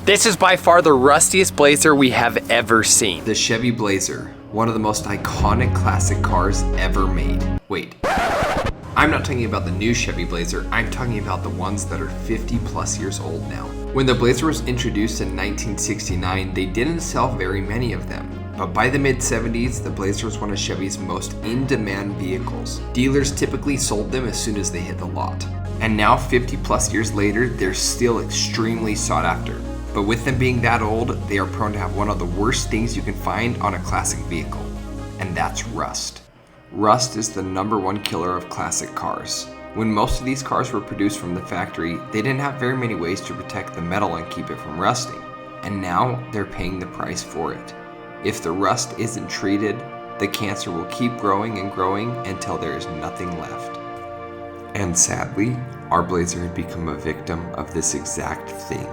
This is by far the rustiest Blazer we have ever seen. The Chevy Blazer, one of the most iconic classic cars ever made. Wait, I'm not talking about the new Chevy Blazer, I'm talking about the ones that are 50 plus years old now. When the Blazer was introduced in 1969, they didn't sell very many of them. But by the mid-70s, the Blazer was one of Chevy's most in-demand vehicles. Dealers typically sold them as soon as they hit the lot. And now, 50 plus years later, they're still extremely sought after. But with them being that old, they are prone to have one of the worst things you can find on a classic vehicle, and that's rust. Rust is the #1 killer of classic cars. When most of these cars were produced from the factory, they didn't have very many ways to protect the metal and keep it from rusting. And now, they're paying the price for it. If the rust isn't treated, the cancer will keep growing and growing until there is nothing left. And sadly, our Blazer had become a victim of this exact thing.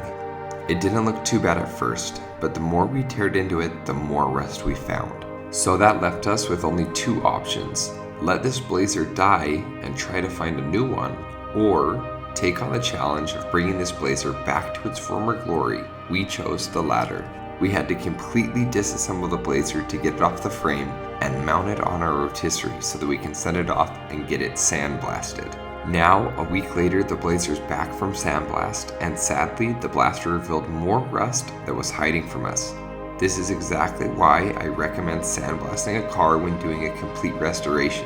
It didn't look too bad at first, but the more we teared into it, the more rust we found. So that left us with only 2 options. Let this Blazer die and try to find a new one, or take on the challenge of bringing this Blazer back to its former glory. We chose the latter. We had to completely disassemble the Blazer to get it off the frame and mount it on our rotisserie so that we can send it off and get it sandblasted. Now, a week later, the Blazer's back from sandblast, and sadly, the blaster revealed more rust that was hiding from us. This is exactly why I recommend sandblasting a car when doing a complete restoration,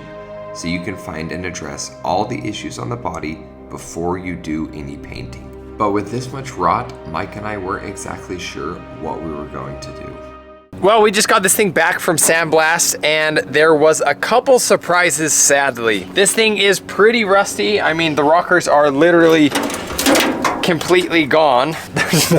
so you can find and address all the issues on the body before you do any painting. But with this much rot, Mike and I weren't exactly sure what we were going to do. Well, we just got this thing back from sandblast, and there was a couple surprises, sadly. This thing is pretty rusty. I mean, the rockers are literally completely gone. There's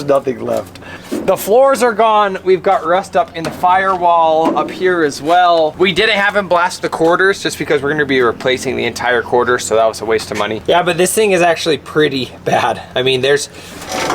nothing left. The floors are gone. We've got rust up in the firewall up here as well. We didn't have him blast the quarters just because we're gonna be replacing the entire quarter, so that was a waste of money. Yeah, but this thing is actually pretty bad. I mean, there's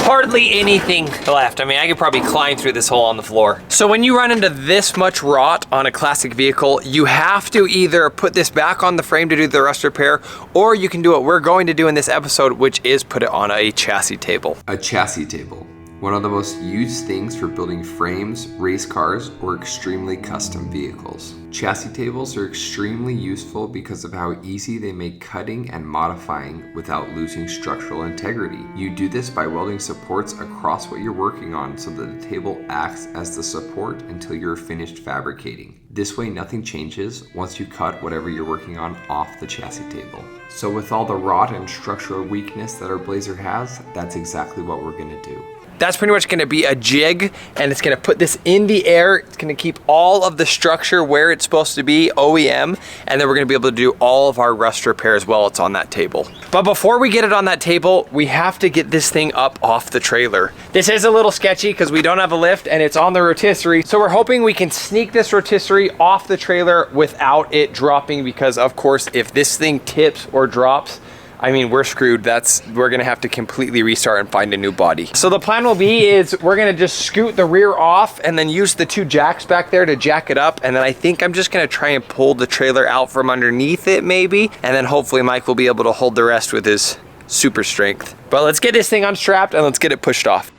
hardly anything left. I mean, I could probably climb through this hole on the floor. So when you run into this much rot on a classic vehicle, you have to either put this back on the frame to do the rust repair, or you can do what we're going to do in this episode, which is put it on a chassis table. A chassis table. One of the most used things for building frames, race cars, or extremely custom vehicles. Chassis tables are extremely useful because of how easy they make cutting and modifying without losing structural integrity. You do this by welding supports across what you're working on so that the table acts as the support until you're finished fabricating. This way nothing changes once you cut whatever you're working on off the chassis table. So with all the rot and structural weakness that our Blazer has, that's exactly what we're gonna do. That's pretty much gonna be a jig, and it's gonna put this in the air. It's gonna keep all of the structure where it's supposed to be, OEM, and then we're gonna be able to do all of our rust repairs while it's on that table. But before we get it on that table, we have to get this thing up off the trailer. This is a little sketchy because we don't have a lift and it's on the rotisserie. So we're hoping we can sneak this rotisserie off the trailer without it dropping, because of course, if this thing tips or drops, I mean, we're screwed. We're gonna have to completely restart and find a new body. So the plan will be is we're gonna just scoot the rear off and then use the 2 jacks back there to jack it up. And then I think I'm just gonna try and pull the trailer out from underneath it maybe. And then hopefully Mike will be able to hold the rest with his super strength. But let's get this thing unstrapped and let's get it pushed off.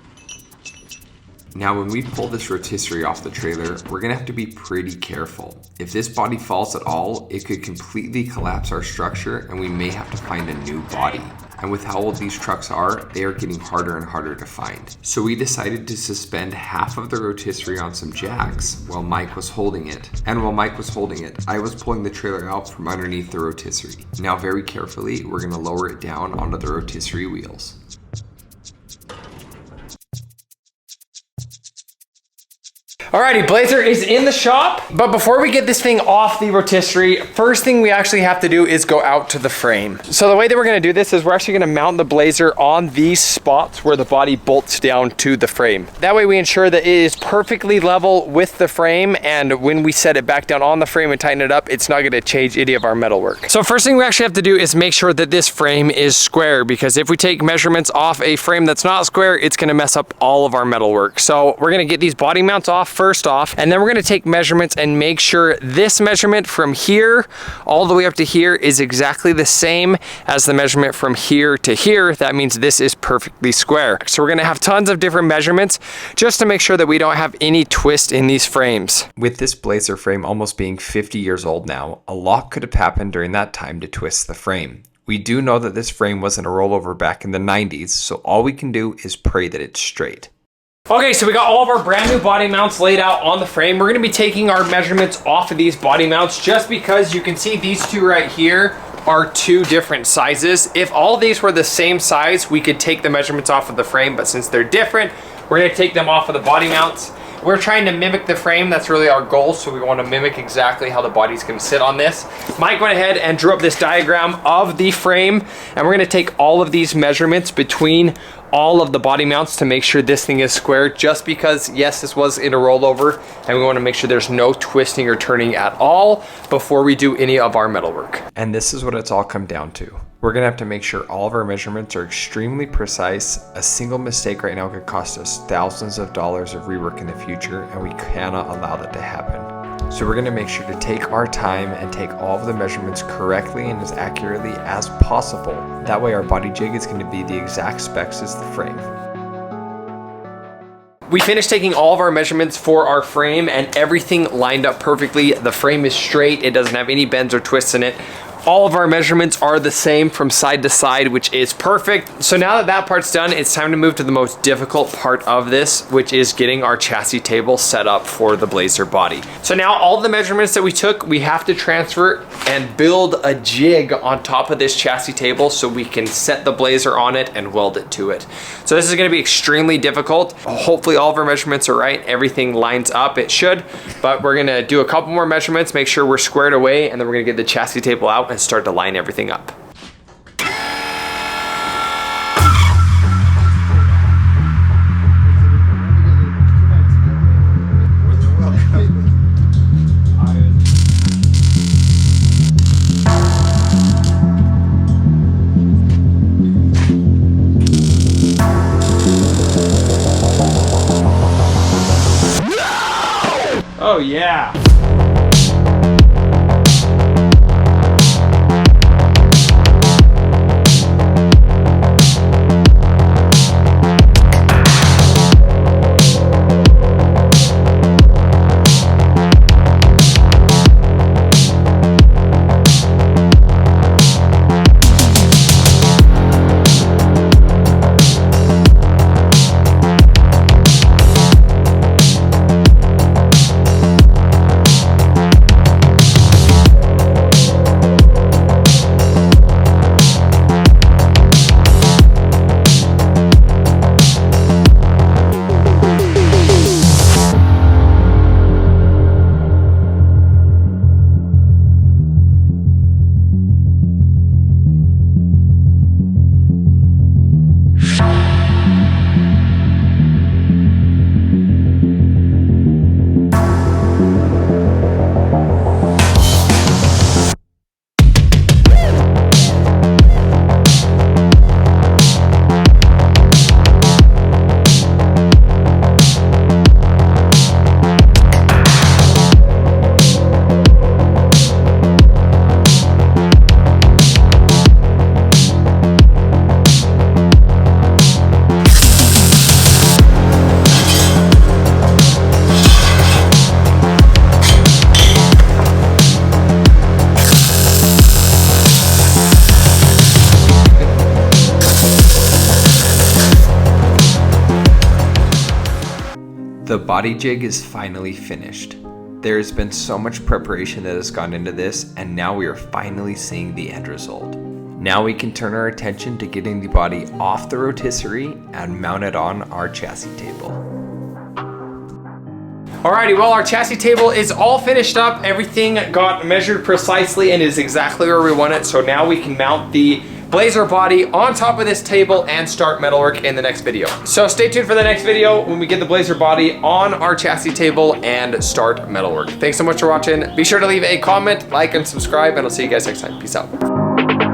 Now when we pull this rotisserie off the trailer, we're gonna have to be pretty careful. If this body falls at all, it could completely collapse our structure and we may have to find a new body. And with how old these trucks are, they are getting harder and harder to find. So we decided to suspend half of the rotisserie on some jacks while Mike was holding it. And while Mike was holding it, I was pulling the trailer out from underneath the rotisserie. Now very carefully, we're gonna lower it down onto the rotisserie wheels. Alrighty, Blazer is in the shop, but before we get this thing off the rotisserie, first thing we actually have to do is go out to the frame. So the way that we're gonna do this is we're actually gonna mount the Blazer on these spots where the body bolts down to the frame. That way we ensure that it is perfectly level with the frame, and when we set it back down on the frame and tighten it up, it's not gonna change any of our metalwork. So first thing we actually have to do is make sure that this frame is square, because if we take measurements off a frame that's not square, it's gonna mess up all of our metalwork. So we're gonna get these body mounts off first. first off, and then we're gonna take measurements and make sure this measurement from here all the way up to here is exactly the same as the measurement from here to here. That means this is perfectly square. So we're gonna have tons of different measurements just to make sure that we don't have any twist in these frames. With this Blazer frame almost being 50 years old now, a lot could have happened during that time to twist the frame. We do know that this frame wasn't a rollover back in the 90s, so all we can do is pray that it's straight. Okay, so we got all of our brand new body mounts laid out on the frame. We're gonna be taking our measurements off of these body mounts just because you can see these two right here are two different sizes. If all these were the same size, we could take the measurements off of the frame, but since they're different, we're gonna take them off of the body mounts. We're trying to mimic the frame. That's really our goal. So we want to mimic exactly how the body's going to sit on this. Mike went ahead and drew up this diagram of the frame, and we're going to take all of these measurements between all of the body mounts to make sure this thing is square, just because yes, this was in a rollover, and we want to make sure there's no twisting or turning at all before we do any of our metalwork. And this is what it's all come down to. We're gonna have to make sure all of our measurements are extremely precise. A single mistake right now could cost us thousands of dollars of rework in the future, and we cannot allow that to happen. So we're gonna make sure to take our time and take all of the measurements correctly and as accurately as possible. That way our body jig is gonna be the exact specs as the frame. We finished taking all of our measurements for our frame and everything lined up perfectly. The frame is straight, it doesn't have any bends or twists in it. All of our measurements are the same from side to side, which is perfect. So now that that part's done, it's time to move to the most difficult part of this, which is getting our chassis table set up for the Blazer body. So now all the measurements that we took, we have to transfer and build a jig on top of this chassis table so we can set the Blazer on it and weld it to it. So this is gonna be extremely difficult. Hopefully all of our measurements are right. Everything lines up, it should, but we're gonna do a couple more measurements, make sure we're squared away, and then we're gonna get the chassis table out and start to line everything up. Oh yeah. The body jig is finally finished. There has been so much preparation that has gone into this, and now we are finally seeing the end result. Now we can turn our attention to getting the body off the rotisserie and mount it on our chassis table. Alrighty, well, our chassis table is all finished up. Everything got measured precisely and is exactly where we want it. So now we can mount the Blazer body on top of this table and start metalwork in the next video. So stay tuned for the next video when we get the Blazer body on our chassis table and start metalwork. Thanks so much for watching. Be sure to leave a comment, like, and subscribe, and I'll see you guys next time. Peace out.